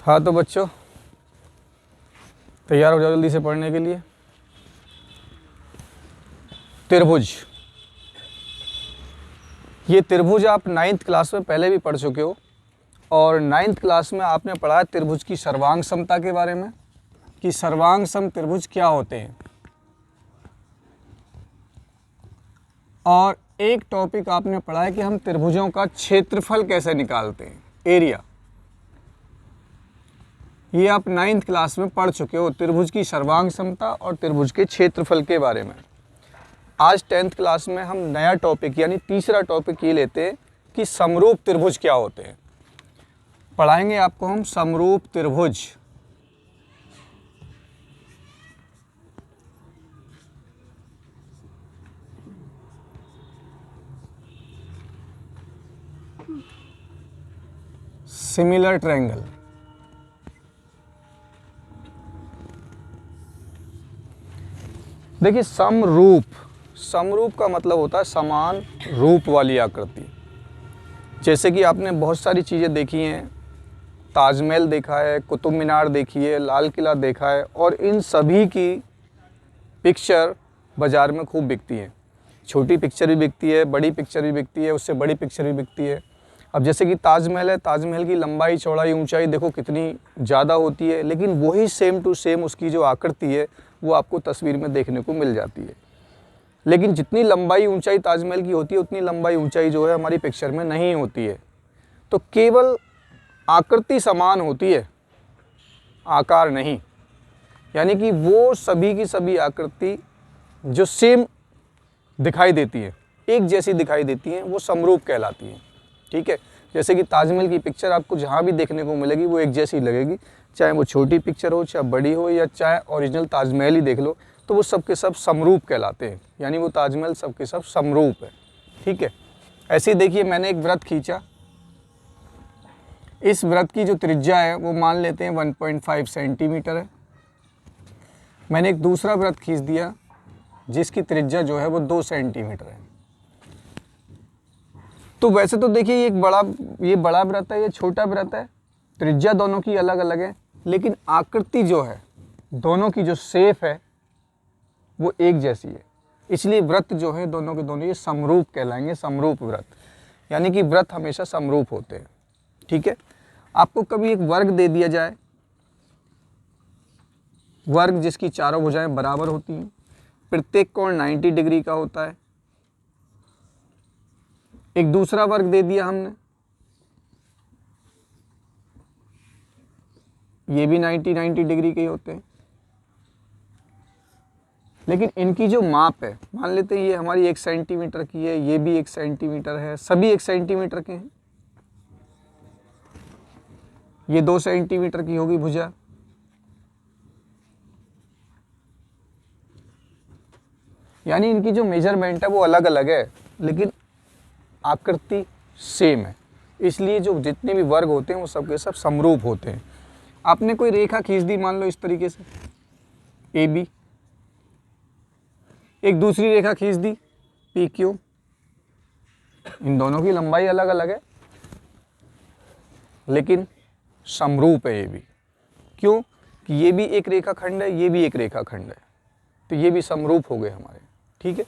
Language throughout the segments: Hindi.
हाँ तो बच्चों तैयार हो जाओ जल्दी से पढ़ने के लिए। त्रिभुज, ये त्रिभुज आप 9th क्लास में पहले भी पढ़ चुके हो और 9th क्लास में आपने पढ़ा त्रिभुज की सर्वांग समता के बारे में कि सर्वांग सम त्रिभुज क्या होते हैं। और एक टॉपिक आपने पढ़ा है कि हम त्रिभुजों का क्षेत्रफल कैसे निकालते हैं, एरिया। ये आप 9th क्लास में पढ़ चुके हो, त्रिभुज की सर्वांग समता और त्रिभुज के क्षेत्रफल के बारे में। आज 10th क्लास में हम नया टॉपिक यानी तीसरा टॉपिक ये लेते हैं कि समरूप त्रिभुज क्या होते हैं। पढ़ाएंगे आपको हम समरूप त्रिभुज। Similar triangle. देखिए समरूप, समरूप का मतलब होता है समान रूप वाली आकृति। जैसे कि आपने बहुत सारी चीज़ें देखी हैं, ताजमहल देखा है, कुतुब मीनार देखी है, लाल किला देखा है और इन सभी की पिक्चर बाज़ार में खूब बिकती है। छोटी पिक्चर भी बिकती है, बड़ी पिक्चर भी बिकती है, उससे बड़ी पिक्चर भी बिकती है। अब जैसे कि ताजमहल है, ताजमहल की लंबाई चौड़ाई ऊंचाई देखो कितनी ज़्यादा होती है, लेकिन वही सेम टू सेम उसकी जो आकृति है वो आपको तस्वीर में देखने को मिल जाती है। लेकिन जितनी लंबाई ऊंचाई ताजमहल की होती है उतनी लंबाई ऊंचाई जो है हमारी पिक्चर में नहीं होती है। तो केवल आकृति समान होती है, आकार नहीं। यानी कि वो सभी की सभी आकृति जो सेम दिखाई देती है, एक जैसी दिखाई देती हैं, वो समरूप कहलाती हैं। ठीक है, जैसे कि ताजमहल की पिक्चर आपको जहाँ भी देखने को मिलेगी वो एक जैसी लगेगी, चाहे वो छोटी पिक्चर हो, चाहे बड़ी हो, या चाहे ओरिजिनल ताजमहल ही देख लो, तो वो सब के सब समरूप कहलाते हैं। यानी वो ताजमहल सब के सब समरूप है। ठीक है, ऐसे ही देखिए मैंने एक वृत्त खींचा, इस वृत्त की जो त्रिज्या है वो मान लेते हैं 1.5 सेंटीमीटर है। मैंने एक दूसरा वृत्त खींच दिया जिसकी त्रिज्या जो है वो 2 सेंटीमीटर है। तो वैसे तो देखिए ये बड़ा वृत्त है, ये छोटा वृत्त है, त्रिज्या दोनों की अलग अलग है, लेकिन आकृति जो है दोनों की जो शेप है वो एक जैसी है। इसलिए वृत्त जो है दोनों के दोनों ये समरूप कहलाएंगे, समरूप वृत्त। यानी कि वृत्त हमेशा समरूप होते हैं। ठीक है, आपको कभी एक वर्ग दे दिया जाए, वर्ग जिसकी चारों भुजाएं बराबर होती हैं, प्रत्येक कोण 90 डिग्री का होता है। एक दूसरा वर्ग दे दिया हमने, ये भी 90 डिग्री के ही होते हैं, लेकिन इनकी जो माप है, मान लेते हैं ये हमारी 1 सेंटीमीटर की है, ये भी 1 सेंटीमीटर है, सभी 1 सेंटीमीटर के हैं। ये 2 सेंटीमीटर की होगी भुजा, यानी इनकी जो मेजरमेंट है वो अलग अलग है, लेकिन आकृति सेम है। इसलिए जो जितने भी वर्ग होते हैं वो सब के सब समरूप होते हैं। आपने कोई रेखा खींच दी मान लो इस तरीके से ए बी, एक दूसरी रेखा खींच दी पी क्यू, इन दोनों की लंबाई अलग अलग है लेकिन समरूप है ये भी। क्यों? कि ये भी एक रेखाखंड है, ये भी एक रेखाखंड है, तो ये भी समरूप हो गए हमारे। ठीक है,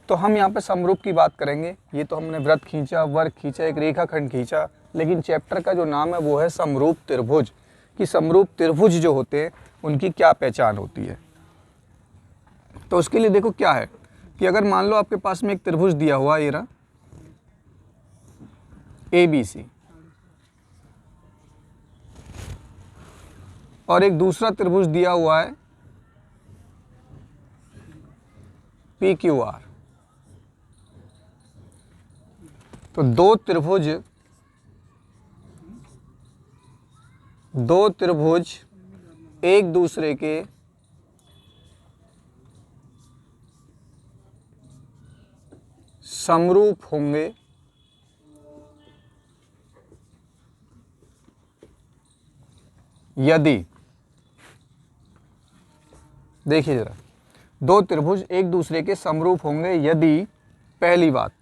तो हम यहाँ पे समरूप की बात करेंगे। ये तो हमने वृत्त खींचा, वर्ग खींचा, एक रेखाखंड खींचा, लेकिन चैप्टर का जो नाम है वो है समरूप त्रिभुज। कि समरूप त्रिभुज जो होते हैं उनकी क्या पहचान होती है। तो उसके लिए देखो क्या है कि अगर मान लो आपके पास में एक त्रिभुज दिया हुआ ये रहा ABC, और एक दूसरा त्रिभुज दिया हुआ है PQR, तो दो त्रिभुज एक दूसरे के समरूप होंगे यदि, देखिए जरा, दो त्रिभुज एक दूसरे के समरूप होंगे यदि, पहली बात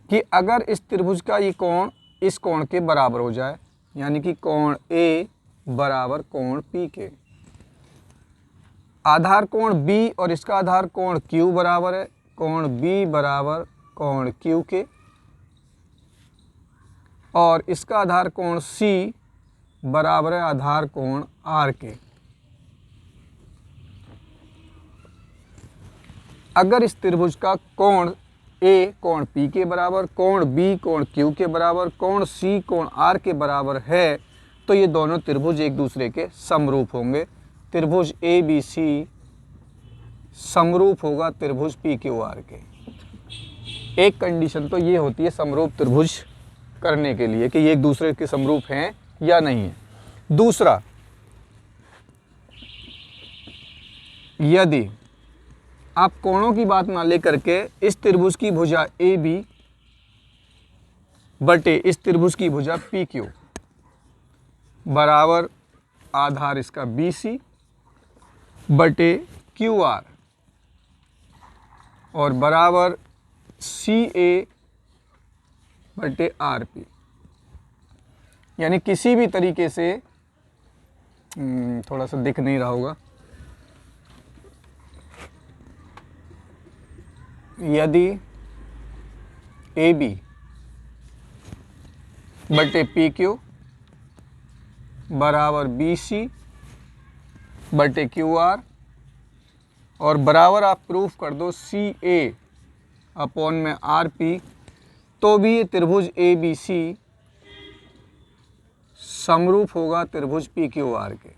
कि अगर इस त्रिभुज का ये कोण इस कोण के बराबर हो जाए, यानी कि कोण ए बराबर कोण पी के। आधार कोण बी और इसका आधार कोण क्यू बराबर है कोण बी बराबर कोण क्यू के, और इसका आधार कोण सी बराबर है आधार कोण आर के। अगर इस त्रिभुज का कोण ए कोण पी के बराबर, कोण बी कोण क्यू के बराबर, कोण सी कोण आर के बराबर है, तो ये दोनों त्रिभुज एक दूसरे के समरूप होंगे। त्रिभुज ए बी सी समरूप होगा त्रिभुज पी क्यू आर के। एक कंडीशन तो ये होती है समरूप त्रिभुज करने के लिए कि ये एक दूसरे के समरूप हैं या नहीं है। दूसरा, यदि आप कोणों की बात ना लेकर के इस त्रिभुज की भुजा ए बी बटे इस त्रिभुज की भुजा पी क्यू बराबर आधार इसका बी सी बटे क्यू आर और बराबर सी ए बटे आर पी, यानी किसी भी तरीके से थोड़ा सा दिख नहीं रहा होगा, यदि ए बी बटे पी क्यू बराबर बी सी बटे क्यू आर और बराबर आप प्रूफ कर दो सी ए अपॉन में आर पी, तो भी ये त्रिभुज ए बी सी समरूप होगा त्रिभुज पी क्यू आर के।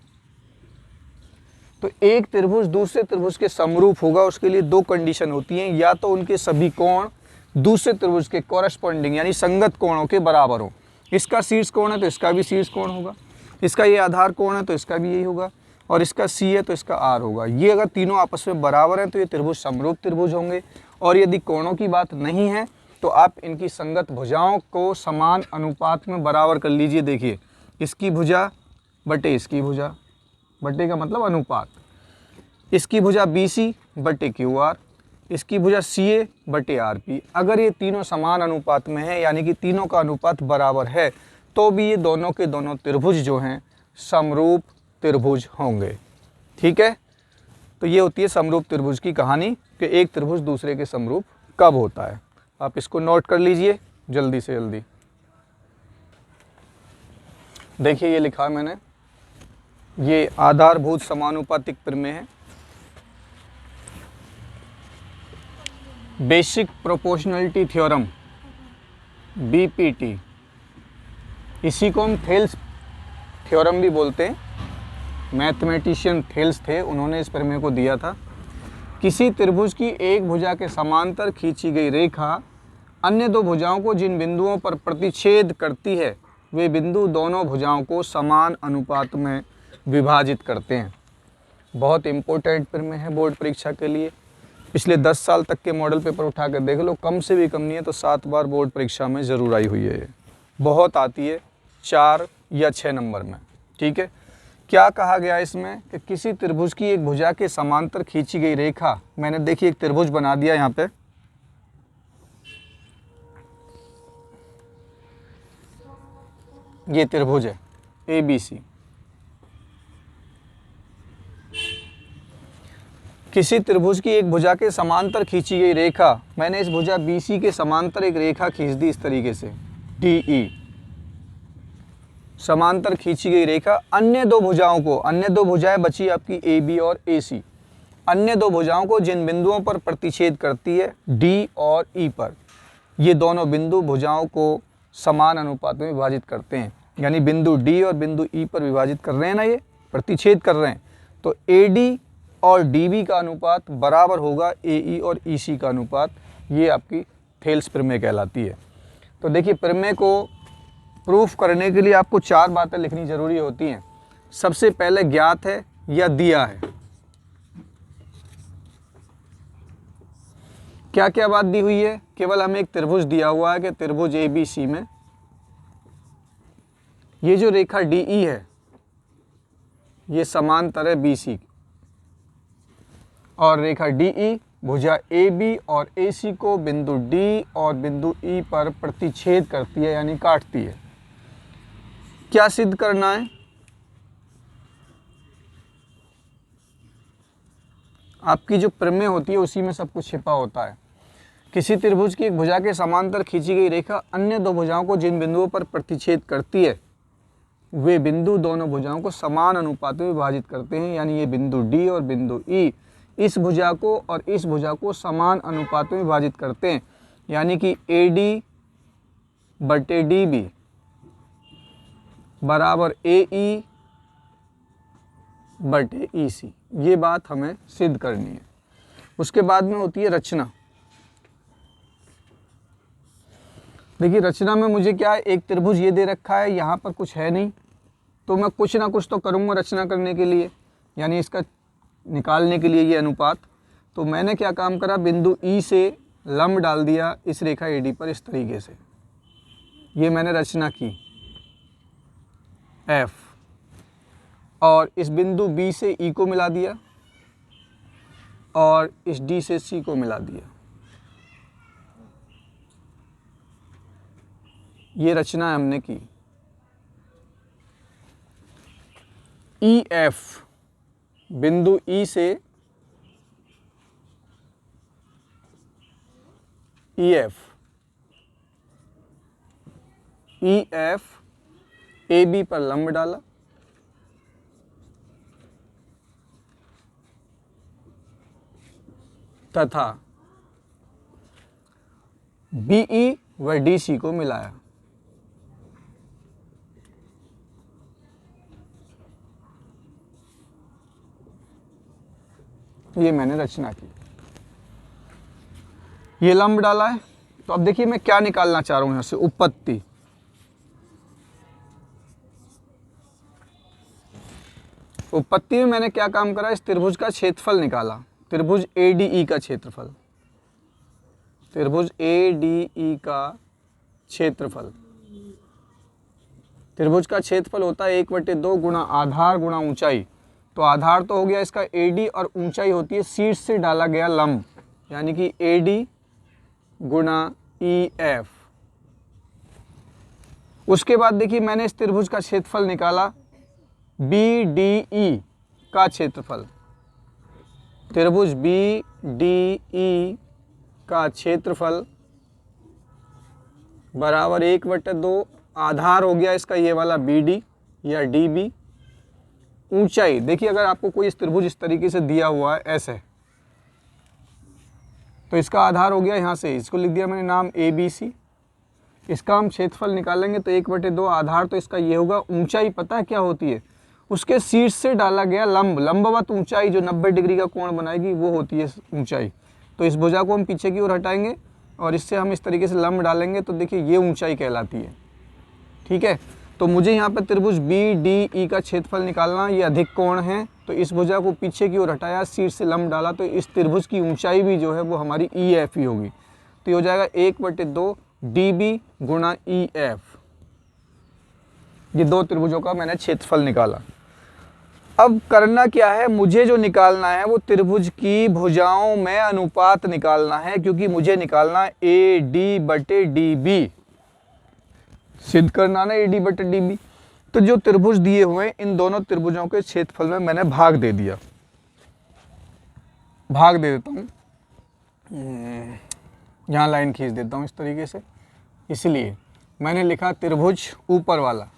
तो एक त्रिभुज दूसरे त्रिभुज के समरूप होगा, उसके लिए दो कंडीशन होती हैं, या तो उनके सभी कोण दूसरे त्रिभुज के कॉरेस्पॉन्डिंग यानी संगत कोणों के बराबर हो। इसका शीर्ष कोण है तो इसका भी शीर्ष कोण होगा, इसका ये आधार कोण है तो इसका भी यही होगा, और इसका सी है तो इसका आर होगा। ये अगर तीनों आपस में बराबर हैं तो ये त्रिभुज समरूप त्रिभुज होंगे। और यदि कोणों की बात नहीं है तो आप इनकी संगत भुजाओं को समान अनुपात में बराबर कर लीजिए। देखिए, इसकी भुजा बटे इसकी भुजा, बटे का मतलब अनुपात, इसकी भुजा बी सी बटे क्यू आर, इसकी भुजा सी ए बटे आर पी। अगर ये तीनों समान अनुपात में है यानी कि तीनों का अनुपात बराबर है, तो भी ये दोनों के दोनों त्रिभुज जो हैं समरूप त्रिभुज होंगे। ठीक है, तो ये होती है समरूप त्रिभुज की कहानी कि एक त्रिभुज दूसरे के समरूप कब होता है। आप इसको नोट कर लीजिए जल्दी से जल्दी। देखिए, ये लिखा मैंने, ये आधारभूत समानुपातिक प्रमेय है, बेसिक प्रोपोर्शनलिटी थ्योरम बीपीटी, इसी को हम थेल्स थ्योरम भी बोलते हैं। मैथमेटिशियन थेल्स थे, उन्होंने इस प्रमेय को दिया था। किसी त्रिभुज की एक भुजा के समांतर खींची गई रेखा अन्य दो भुजाओं को जिन बिंदुओं पर प्रतिच्छेद करती है वे बिंदु दोनों भुजाओं को समान अनुपात में विभाजित करते हैं। बहुत इम्पोर्टेंट प्रमेय है बोर्ड परीक्षा के लिए। पिछले 10 साल तक के मॉडल पेपर उठा कर देख लो, कम से भी कम नहीं है तो 7 बार बोर्ड परीक्षा में ज़रूर आई हुई है। ये बहुत आती है 4 या 6 नंबर में। ठीक है, क्या कहा गया इसमें कि किसी त्रिभुज की एक भुजा के समांतर खींची गई रेखा, मैंने देखिए एक त्रिभुज बना दिया यहाँ पे, ये त्रिभुज है ए बी सी। किसी त्रिभुज की एक भुजा के समांतर खींची गई रेखा, मैंने इस भुजा बी सी के समांतर एक रेखा खींच दी इस तरीके से डी ई, समांतर खींची गई रेखा अन्य दो भुजाओं को, अन्य दो भुजाएं बची आपकी ए बी और ए सी, अन्य दो भुजाओं को जिन बिंदुओं पर प्रतिच्छेद करती है डी और ई पर, ये दोनों बिंदु भुजाओं को समान अनुपात में विभाजित करते हैं। यानी बिंदु डी और बिंदु ई पर विभाजित कर रहे हैं ना, ये प्रतिच्छेद कर रहे हैं, तो ए डी और डी बी का अनुपात बराबर होगा ए ई और ई सी का अनुपात। ये आपकी थेल्स प्रमेय कहलाती है। तो देखिए, प्रमेय को प्रूफ करने के लिए आपको 4 बातें लिखनी जरूरी होती हैं। सबसे पहले ज्ञात है या दिया है, क्या क्या बात दी हुई है, केवल हमें एक त्रिभुज दिया हुआ है कि त्रिभुज ए बी सी में ये जो रेखा डी ई है ये समांतर है बी सी, और रेखा डी ई भुजा ए बी और ए सी को बिंदु डी और बिंदु ई पर प्रतिच्छेद करती है यानी काटती है। क्या सिद्ध करना है? आपकी जो प्रमेय होती है उसी में सब कुछ छिपा होता है। किसी त्रिभुज की एक भुजा के समांतर खींची गई रेखा अन्य दो भुजाओं को जिन बिंदुओं पर प्रतिच्छेद करती है वे बिंदु दोनों भुजाओं को समान अनुपात में विभाजित करते हैं। यानी ये बिंदु डी और बिंदु ई इस भुजा को और इस भुजा को समान अनुपात में विभाजित करते हैं। यानी कि ए डी बटे डी बी बराबर ए ई बटे ई सी। ये बात हमें सिद्ध करनी है। उसके बाद में होती है रचना। देखिए रचना में मुझे क्या है, एक त्रिभुज ये दे रखा है, यहाँ पर कुछ है नहीं, तो मैं कुछ ना कुछ तो करूँगा रचना करने के लिए, यानी इसका निकालने के लिए ये अनुपात। तो मैंने क्या काम करा, बिंदु ई से लंब डाल दिया इस रेखा एडी पर इस तरीके से। ये मैंने रचना की एफ, और इस बिंदु बी से ई को मिला दिया और इस डी से सी को मिला दिया। ये रचना हमने की। ई एफ, बिंदु ई से E F, E F A B पर लंब डाला, तथा बीई व डीसी को मिलाया। ये मैंने रचना की। ये लंब डाला है, तो अब देखिए मैं क्या निकालना चाह रहा हूं यहां से, उपपत्ति। उपपत्ति में मैंने क्या काम करा, इस त्रिभुज का क्षेत्रफल निकाला, त्रिभुज एडीई का क्षेत्रफल, त्रिभुज एडीई का क्षेत्रफल। त्रिभुज का क्षेत्रफल होता है 1/2 गुणा आधार गुणा ऊंचाई। तो आधार तो हो गया इसका एडी और ऊंचाई होती है शीर्ष से डाला गया लंब, यानी कि एडी गुणा ई एफ। उसके बाद देखिए मैंने इस त्रिभुज का क्षेत्रफल निकाला, बी डी ई का क्षेत्रफल, त्रिभुज बी डी ई का क्षेत्रफल बराबर 1/2 आधार हो गया इसका ये वाला बी डी या डी बी। ऊंचाई देखिए, अगर आपको कोई इस त्रिभुज इस तरीके से दिया हुआ है ऐसे, तो इसका आधार हो गया यहाँ से, इसको लिख दिया मैंने नाम ए बी सी। इसका हम क्षेत्रफल निकालेंगे तो 1/2 आधार तो इसका ये होगा। ऊंचाई पता है क्या होती है, उसके शीर्ष से डाला गया लंब, लंबवत ऊंचाई जो 90 डिग्री का कोण बनाएगी वो होती है ऊंचाई। तो इस भुजा को हम पीछे की ओर हटाएंगे और इससे हम इस तरीके से लंब डालेंगे, तो देखिए ये ऊंचाई कहलाती है। ठीक है, तो मुझे यहाँ पर त्रिभुज बी डी ई का क्षेत्रफल निकालना, ये अधिक कोण है, तो इस भुजा को पीछे की ओर हटाया, शीर्ष से लंब डाला, तो इस त्रिभुज की ऊंचाई भी जो है वो हमारी ई एफ ही होगी। तो ये हो जाएगा 1/2 डी बी गुणा ई एफ। ये दो त्रिभुजों का मैंने क्षेत्रफल निकाला। अब करना क्या है, मुझे जो निकालना है वो त्रिभुज की भुजाओं में अनुपात निकालना है, क्योंकि मुझे निकालना है ए डी बटे डी बी, सिद्ध करना ना ए डी बटे डी बी। तो जो त्रिभुज दिए हुए इन दोनों त्रिभुजों के क्षेत्रफल में मैंने भाग दे दिया। भाग दे देता हूँ, यहाँ लाइन खींच देता हूँ इस तरीके से। इसलिए मैंने लिखा त्रिभुज ऊपर वाला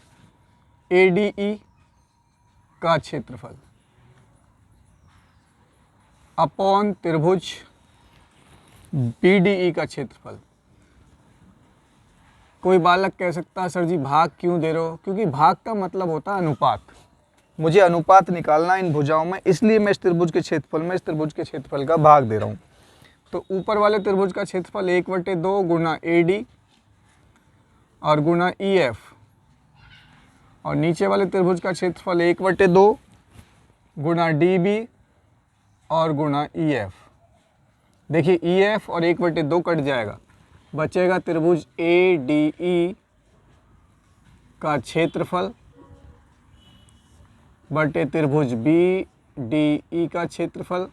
ए डी ई का क्षेत्रफल अपॉन त्रिभुज बी डी ई का क्षेत्रफल। कोई बालक कह सकता है सर जी भाग क्यों दे रहे हो, क्योंकि भाग का मतलब होता है अनुपात। मुझे अनुपात निकालना इन भुजाओं में, इसलिए मैं इस त्रिभुज के क्षेत्रफल में इस त्रिभुज के क्षेत्रफल का भाग दे रहा हूँ। तो ऊपर वाले त्रिभुज का क्षेत्रफल 1/2 गुणा ए डी और गुणा ई एफ, और नीचे वाले त्रिभुज का क्षेत्रफल 1/2 गुणा डी बी और गुणा ई एफ। देखिए ई एफ और 1/2 कट जाएगा, बचेगा त्रिभुज ए डी ई का क्षेत्रफल बटे त्रिभुज बी डी ई का क्षेत्रफल।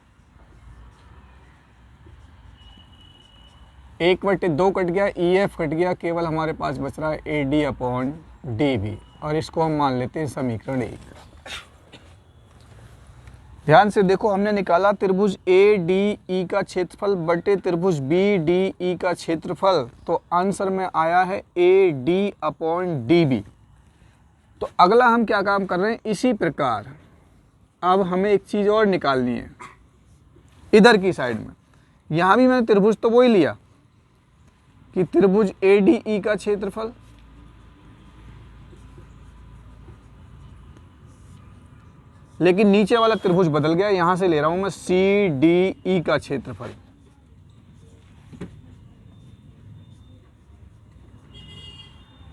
1/2 कट गया, ई एफ कट गया, केवल हमारे पास बच रहा है A D upon D B. और इसको हम मान लेते हैं समीकरण 1। ध्यान से देखो, हमने निकाला त्रिभुज ADE का क्षेत्रफल बटे त्रिभुज BDE का क्षेत्रफल, तो आंसर में आया है AD/DB। तो अगला हम क्या काम कर रहे हैं, इसी प्रकार अब हमें एक चीज़ और निकालनी है इधर की साइड में। यहाँ भी मैंने त्रिभुज तो वही लिया कि त्रिभुज ADE का क्षेत्रफल लेकिन नीचे वाला त्रिभुज बदल गया, यहां से ले रहा हूं मैं CDE का क्षेत्रफल।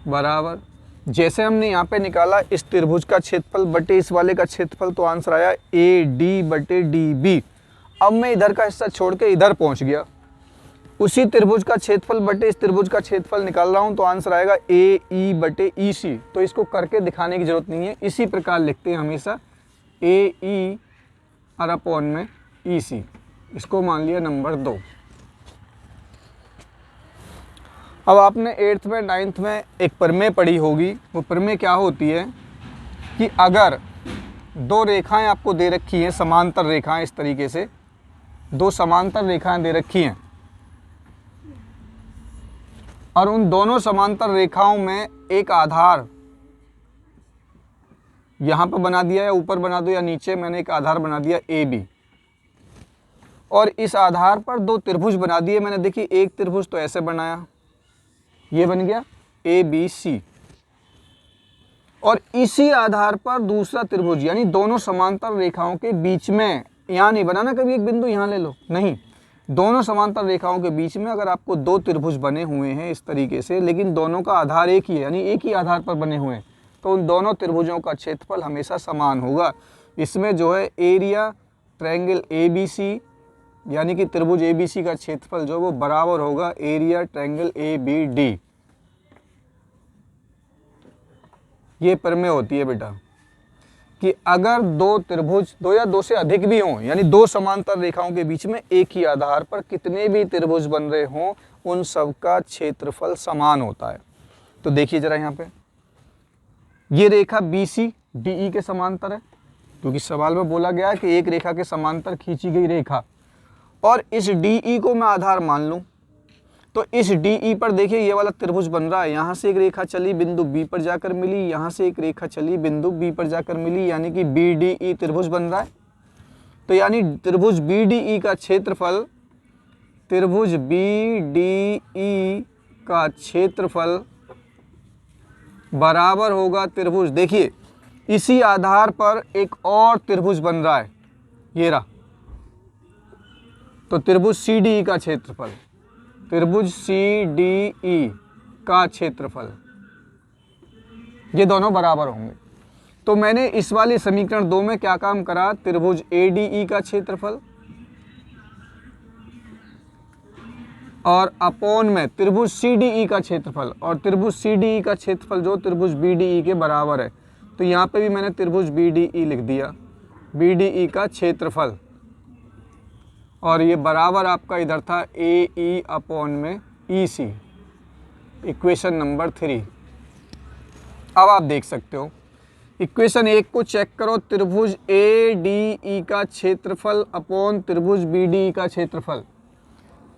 बराबर जैसे हमने यहां पे निकाला इस त्रिभुज का क्षेत्रफल बटे इस वाले का क्षेत्रफल, तो आंसर आया AD/DB। अब मैं इधर का हिस्सा छोड़ के इधर पहुंच गया, उसी त्रिभुज का क्षेत्रफल बटे इस त्रिभुज का क्षेत्रफल निकाल रहा हूं, तो आंसर आएगा AE/EC। तो इसको करके दिखाने की जरूरत नहीं है, इसी प्रकार लिखते हैं हमेशा AE/EC। इसको मान लिया नंबर 2। अब आपने 8th में 9th में एक प्रमेय पढ़ी होगी। वो प्रमेय क्या होती है कि अगर दो रेखाएं आपको दे रखी हैं, समांतर रेखाएं, इस तरीके से दो समांतर रेखाएं दे रखी हैं और उन दोनों समांतर रेखाओं में एक आधार यहाँ पर बना दिया है, ऊपर बना दो या नीचे, मैंने एक आधार बना दिया AB, और इस आधार पर दो त्रिभुज बना दिए मैंने। देखिए एक त्रिभुज तो ऐसे बनाया, ये बन गया ABC, और इसी आधार पर दूसरा त्रिभुज, यानी दोनों समांतर रेखाओं के बीच में, यहाँ नहीं बनाना कभी एक बिंदु यहाँ ले लो, नहीं, दोनों समांतर रेखाओं के बीच में अगर आपको दो त्रिभुज बने हुए हैं इस तरीके से, लेकिन दोनों का आधार एक ही है, यानी एक ही आधार पर बने हुए हैं, तो उन दोनों त्रिभुजों का क्षेत्रफल हमेशा समान होगा। इसमें जो है एरिया ट्रायंगल ABC, यानी कि त्रिभुज ABC का क्षेत्रफल जो वो बराबर होगा एरिया ट्रायंगल ABD। ये प्रमेय होती है बेटा कि अगर दो त्रिभुज, दो या दो से अधिक भी हों, यानी दो समांतर रेखाओं के बीच में एक ही आधार पर कितने भी त्रिभुज बन रहे हों, उन सब का क्षेत्रफल समान होता है। तो देखिए जरा यहाँ पे, ये रेखा BC DE के समांतर है, क्योंकि सवाल में बोला गया है कि एक रेखा के समांतर खींची गई रेखा, और इस DE को मैं आधार मान लूं, तो इस DE पर देखिए ये वाला त्रिभुज बन रहा है, यहाँ से एक रेखा चली बिंदु B पर जाकर मिली, यहाँ से एक रेखा चली बिंदु B पर जाकर मिली, यानी कि BDE त्रिभुज बन रहा है। तो यानी त्रिभुज BDE का क्षेत्रफल, त्रिभुज BDE का क्षेत्रफल बराबर होगा त्रिभुज, देखिए इसी आधार पर एक और त्रिभुज बन रहा है, ये रहा, तो त्रिभुज CDE का क्षेत्रफल, त्रिभुज CDE का क्षेत्रफल, ये दोनों बराबर होंगे। तो मैंने इस वाले समीकरण 2 में क्या काम करा, त्रिभुज ADE का क्षेत्रफल और अपोन में त्रिभुज CDE का क्षेत्रफल, और त्रिभुज CDE का क्षेत्रफल जो त्रिभुज BDE के बराबर है, तो यहाँ पे भी मैंने त्रिभुज BDE लिख दिया, BDE का क्षेत्रफल, और ये बराबर आपका इधर था AE/EC, इक्वेशन नंबर 3। अब आप देख सकते हो इक्वेशन 1 को चेक करो, त्रिभुज ADE का क्षेत्रफल अपोन त्रिभुज BDE का क्षेत्रफल।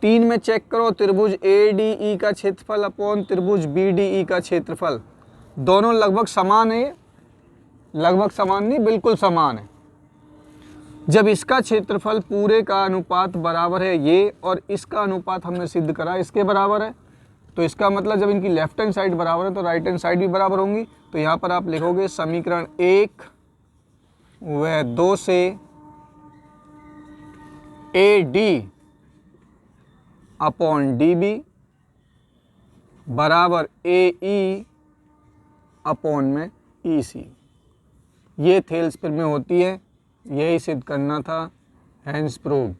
3 में चेक करो, त्रिभुज ADE का क्षेत्रफल अपोन त्रिभुज BDE का क्षेत्रफल। दोनों लगभग समान है, लगभग समान नहीं, बिल्कुल समान है। जब इसका क्षेत्रफल पूरे का अनुपात बराबर है ये, और इसका अनुपात हमने सिद्ध करा इसके बराबर है, तो इसका मतलब जब इनकी लेफ्ट हैंड साइड बराबर है तो राइट हैंड साइड भी बराबर होंगी। तो यहाँ पर आप लिखोगे समीकरण 1 व 2 से AD/DB बराबर AE/EC। ये थेल्स प्रमेय होती है, यही सिद्ध करना था, हैंस प्रूव्ड।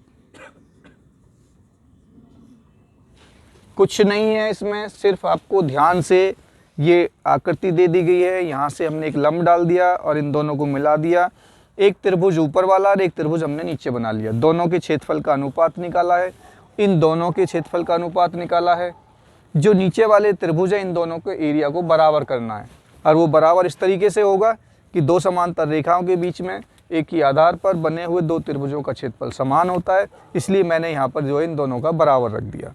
कुछ नहीं है इसमें, सिर्फ आपको ध्यान से ये आकृति दे दी गई है, यहाँ से हमने एक लंब डाल दिया और इन दोनों को मिला दिया, एक त्रिभुज ऊपर वाला और एक त्रिभुज हमने नीचे बना लिया, दोनों के क्षेत्रफल का अनुपात निकाला है, इन दोनों के क्षेत्रफल का अनुपात निकाला है, जो नीचे वाले त्रिभुज है इन दोनों के एरिया को बराबर करना है। और वो बराबर इस तरीके से होगा कि दो समांतर रेखाओं के बीच में एक ही आधार पर बने हुए दो त्रिभुजों का क्षेत्रफल समान होता है। इसलिए मैंने यहाँ पर जो है इन दोनों का बराबर रख दिया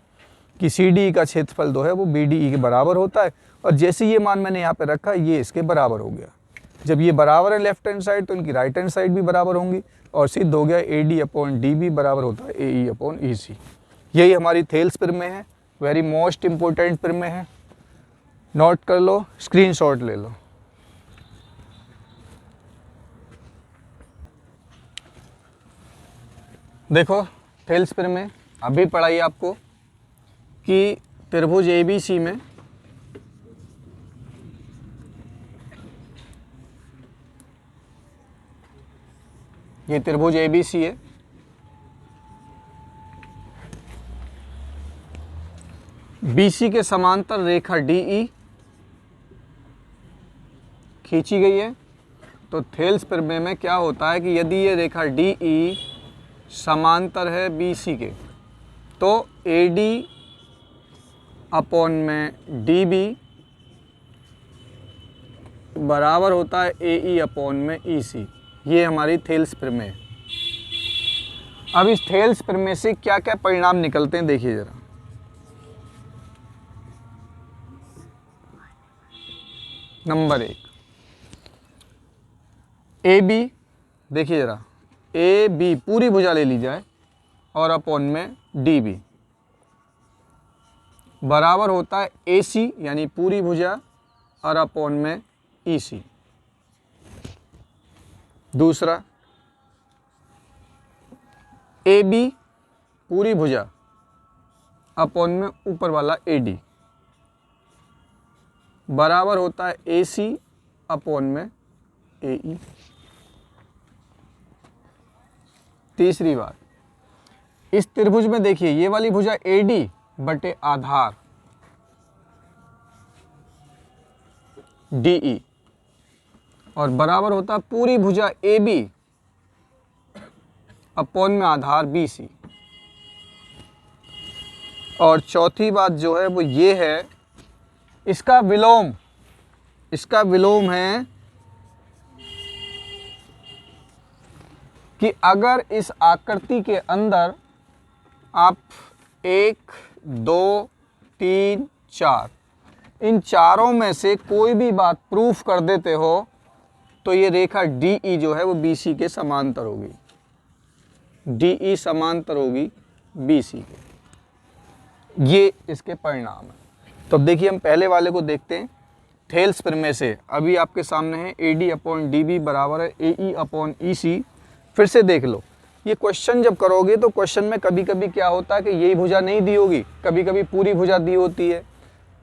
कि CD का क्षेत्रफल जो है वो BDE के बराबर होता है। और जैसे ये मान मैंने यहाँ पे रखा, ये इसके बराबर हो गया। जब ये बराबर है लेफ्ट हैंड साइड, तो इनकी राइट हैंड साइड भी बराबर होंगी और सिद्ध हो गया AD/DB बराबर होता है AE/EC। यही हमारी थेल्स प्रमेय है, वेरी मोस्ट इम्पोर्टेंट प्रमेय है। नोट कर लो, स्क्रीनशॉट ले लो। देखो थेल्स प्रमेय अभी पढ़ाई आपको कि त्रिभुज ABC में ये त्रिभुज ABC है, BC के समांतर रेखा DE खींची गई है। तो थेल्स प्रमेय में क्या होता है कि यदि ये रेखा DE समांतर है BC के, तो AD/DB बराबर होता है AE/EC। ये हमारी थेल्स प्रमेय। अब इस थेल्स प्रमेय से क्या क्या परिणाम निकलते हैं देखिए जरा। नंबर 1, AB देखिए जरा, AB पूरी भुजा ले ली जाए और अपॉन में DB बराबर होता है AC यानी पूरी भुजा और अपॉन में EC। दूसरा, AB पूरी भुजा अपॉन में ऊपर वाला AD बराबर होता है AC अपॉन में AE। तीसरी बात, इस त्रिभुज में देखिए ये वाली भुजा AD बटे आधार DE और बराबर होता है पूरी भुजा AB अपॉन में आधार BC। और चौथी बात जो है वो ये है, इसका विलोम है कि अगर इस आकृति के अंदर आप 1, 2, 3, 4 इन चारों में से कोई भी बात प्रूफ कर देते हो तो ये रेखा DE जो है वो BC के समांतर होगी। DE समांतर होगी BC के। ये इसके परिणाम है। तो अब देखिए हम पहले वाले को देखते हैं। थेल्स प्रमेय से अभी आपके सामने है AD/DB बराबर है AE/EC। फिर से देख लो, ये क्वेश्चन जब करोगे तो क्वेश्चन में कभी कभी क्या होता है कि यही भुजा नहीं दी होगी, कभी कभी पूरी भुजा दी होती है,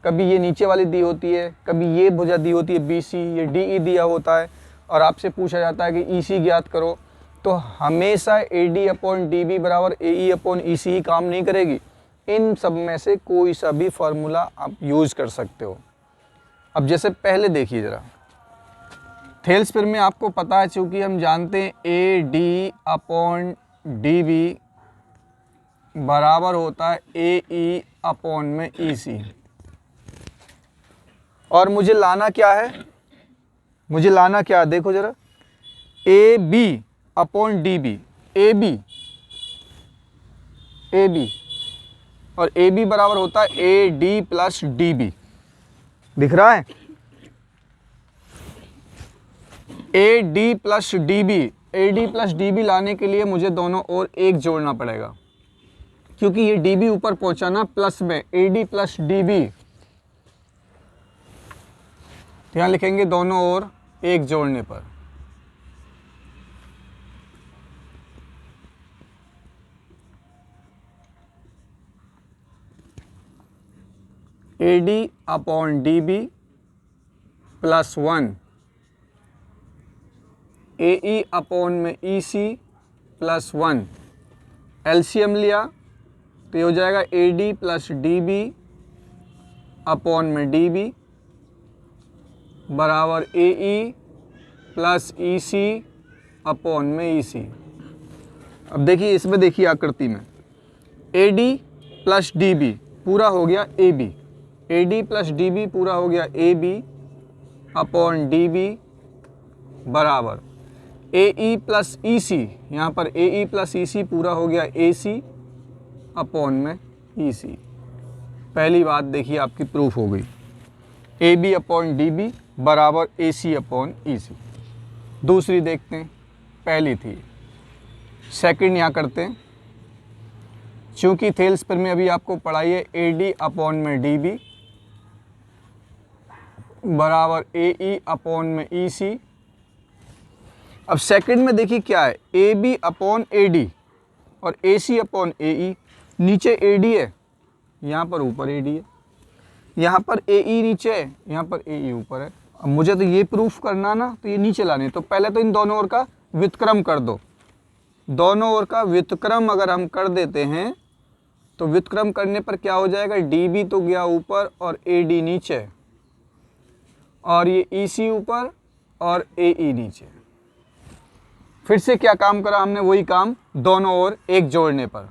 कभी ये नीचे वाली दी होती है, कभी ये भुजा दी होती है BC, ये DE दिया होता है और आपसे पूछा जाता है कि EC ज्ञात करो। तो हमेशा AD/DB बराबर AE/EC ही काम नहीं करेगी। इन सब में से कोई सा भी फॉर्मूला आप यूज़ कर सकते हो। अब जैसे पहले देखिए ज़रा, थेल्स प्रमेय आपको पता है, चूँकि हम जानते हैं AD/DB बराबर होता है AE/EC। और मुझे लाना क्या है, देखो जरा, AB/DB, AB और AB बराबर होता है AD+DB। दिख रहा है? AD+DB लाने के लिए मुझे दोनों ओर 1 जोड़ना पड़ेगा, क्योंकि ये DB ऊपर पहुंचा ना प्लस में, AD+DB। यहाँ लिखेंगे दोनों ओर 1 जोड़ने पर। AD/DB +1 AE/EC +1 एलसीएम लिया तो ये हो जाएगा AD+DB अपॉन में DB बराबर AE+EC अपॉन में EC। अब देखिए इसमें, देखिए आकृति में AD+DB पूरा हो गया AB, AD+DB पूरा हो गया AB अपॉन डी बी बराबर ए ई प्लस ई सी, यहाँ पर ए ई प्लस ई सी पूरा हो गया ए सी अपॉन में ई सी। पहली बात देखिए आपकी प्रूफ हो गई, A B upon D B बराबर ए सी अपॉन ई सी। दूसरी देखते हैं, पहली थी, सेकंड यहाँ करते हैं। चूँकि थेल्स पर में अभी आपको पढ़ाई है ए डी अपॉन में डी बी बराबर ए ई अपॉन में ई सी। अब सेकंड में देखिए क्या है, A B upon A D और ए सी अपॉन ए ई। नीचे ए डी है, यहाँ पर ऊपर ए डी है, यहाँ पर ए ई नीचे है, यहाँ पर ए ई ऊपर है। अब मुझे तो ये प्रूफ करना ना, तो ये नीचे लाने, तो पहले तो इन दोनों ओर का व्युत्क्रम कर दो। दोनों ओर का व्युत्क्रम अगर हम कर देते हैं तो व्युत्क्रम करने पर क्या हो जाएगा, डी बी तो गया ऊपर और ए डी नीचे और ये ई सी ऊपर और ए ई नीचे। फिर से क्या काम करा हमने, वही काम दोनों ओर एक जोड़ने पर।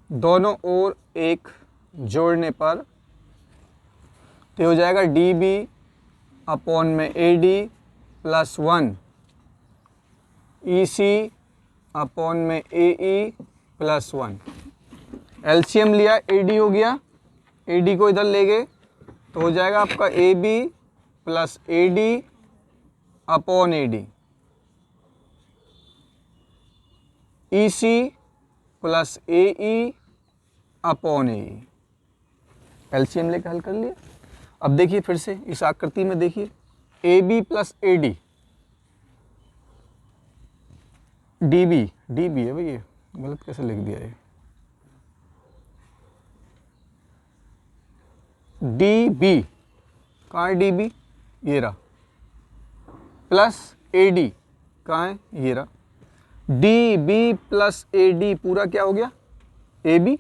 दोनों ओर एक जोड़ने पर तो हो जाएगा डी बी अपॉन में A D plus 1 E C upon में ए ई प्लस 1। एलसीएम लिया, ए डी हो गया, ए डी को इधर ले गए तो हो जाएगा आपका A B plus A D upon A D, E C plus A E upon A E. LCM लेकर हल कर लिया। अब देखिए फिर से इस आकृति में देखिए, A B plus A D, D B है भाई, ये गलत कैसे लिख दिया ये, डी बी कहाँ है, डी बी ये रहा, प्लस ए डी कहाँ है, ये रहा। D B plus A D पूरा क्या हो गया, ए बी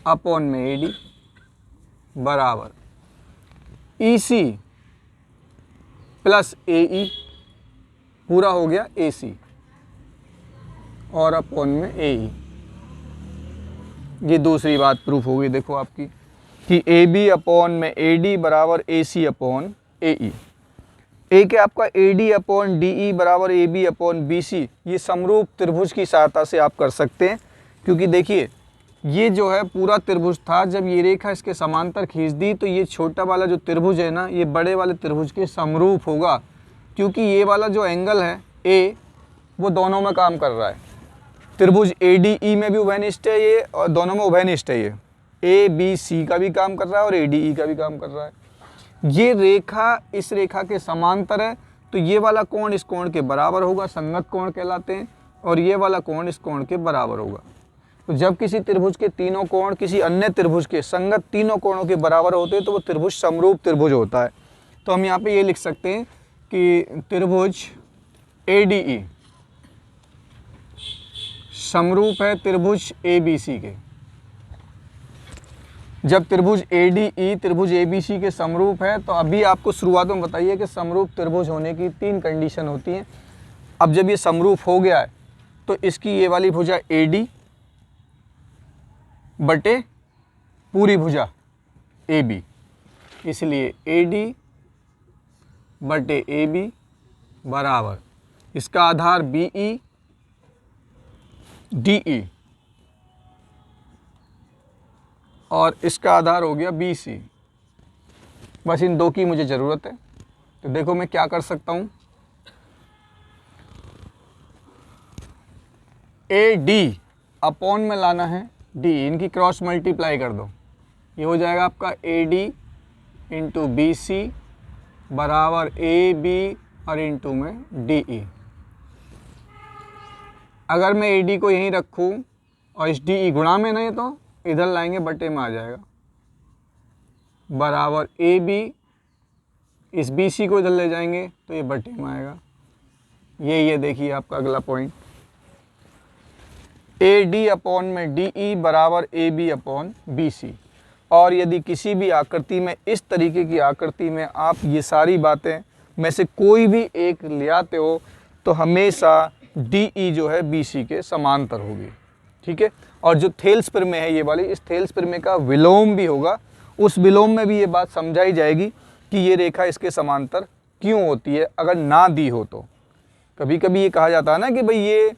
अपॉन में ए डी बराबर ई सी प्लस ए ई पूरा हो गया ए सी और अपॉन में ए ई। ये दूसरी बात प्रूफ हो गई देखो आपकी कि ए बी अपॉन में ए डी बराबर ए सी अपॉन ए ई। एक है आपका A D upon D E बराबर A B upon B C. ये समरूप त्रिभुज की सहायता से आप कर सकते हैं, क्योंकि देखिए ये जो है पूरा त्रिभुज था, जब ये रेखा इसके समांतर खींच दी तो ये छोटा वाला जो त्रिभुज है ना, ये बड़े वाले त्रिभुज के समरूप होगा, क्योंकि ये वाला जो एंगल है ए, वो दोनों में काम कर रहा है। त्रिभुज ए डी ई में भी उभयनिष्ठ है ये, और दोनों में उभयनिष्ठ है ये। ए बी सी का भी काम कर रहा है और ए डी ई का भी काम कर रहा है। ये रेखा इस रेखा के समांतर है, तो ये वाला कोण इस कोण के बराबर होगा, संगत कोण कहलाते हैं, और ये वाला कोण इस कोण के बराबर होगा। तो जब किसी त्रिभुज के तीनों कोण किसी अन्य त्रिभुज के संगत तीनों कोणों के बराबर होते हैं तो वो त्रिभुज समरूप त्रिभुज होता है। तो हम यहाँ पे ये लिख सकते हैं कि त्रिभुज ए डी ई समरूप है त्रिभुज ए बी सी के। जब त्रिभुज ए डी ई त्रिभुज ए बी सी के समरूप है, तो अभी आपको शुरुआत में बताइए कि समरूप त्रिभुज होने की 3 कंडीशन होती हैं। अब जब ये समरूप हो गया है तो इसकी ये वाली भुजा ए डी बटे पूरी भुजा ए बी, इसलिए ए डी बटे ए बी बराबर इसका आधार बी ई डी ई और इसका आधार हो गया बी सी। बस इन दो की मुझे ज़रूरत है। तो देखो मैं क्या कर सकता हूँ, ए डी अपॉन में लाना है डी, इनकी क्रॉस मल्टीप्लाई कर दो, ये हो जाएगा आपका A D into B C बराबर ए बी और इंटू में डी ई। अगर मैं ए डी को यहीं रखूँ और इस डी ई गुणा में नहीं तो इधर लाएंगे बटे में आ जाएगा बराबर ए बी, इस बी सी को इधर ले जाएंगे तो ये बटे में आएगा। ये देखिए आपका अगला पॉइंट, ए डी अपॉन में डी ई बराबर A B upon B C. और यदि किसी भी आकृति में इस तरीके की आकृति में आप ये सारी बातें में से कोई भी एक ले आते हो तो हमेशा डी ई जो है बी सी के समांतर होगी। ठीक है। और जो थेल्स प्रमेय है ये वाली, इस थेल्स प्रमेय का विलोम भी होगा, उस विलोम में भी ये बात समझाई जाएगी कि ये रेखा इसके समांतर क्यों होती है अगर ना दी हो तो। कभी कभी ये कहा जाता है ना कि भाई ये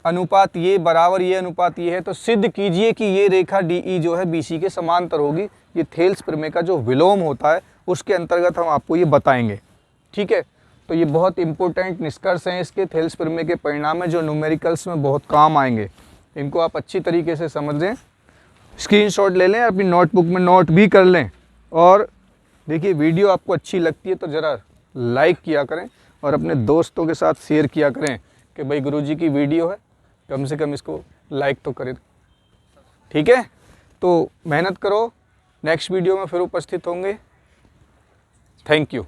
अनुपात ये बराबर, ये अनुपात ये है, तो सिद्ध कीजिए कि ये रेखा DE जो है BC के समांतर होगी। ये थेल्स प्रमेय का जो विलोम होता है उसके अंतर्गत हम आपको ये बताएंगे, ठीक है। तो ये बहुत इंपॉर्टेंट निष्कर्ष हैं इसके थेल्स प्रमेय के परिणाम है, जो न्यूमेरिकल्स में बहुत काम आएंगे। इनको आप अच्छी तरीके से समझ लें, स्क्रीनशॉट ले लें, अपनी नोटबुक में नोट भी कर लें। और देखिए वीडियो आपको अच्छी लगती है तो ज़रा लाइक किया करें और अपने दोस्तों के साथ शेयर किया करें कि भाई गुरुजी की वीडियो है, कम से कम इसको लाइक तो करें, ठीक है। तो मेहनत करो, नेक्स्ट वीडियो में फिर उपस्थित होंगे। Thank you.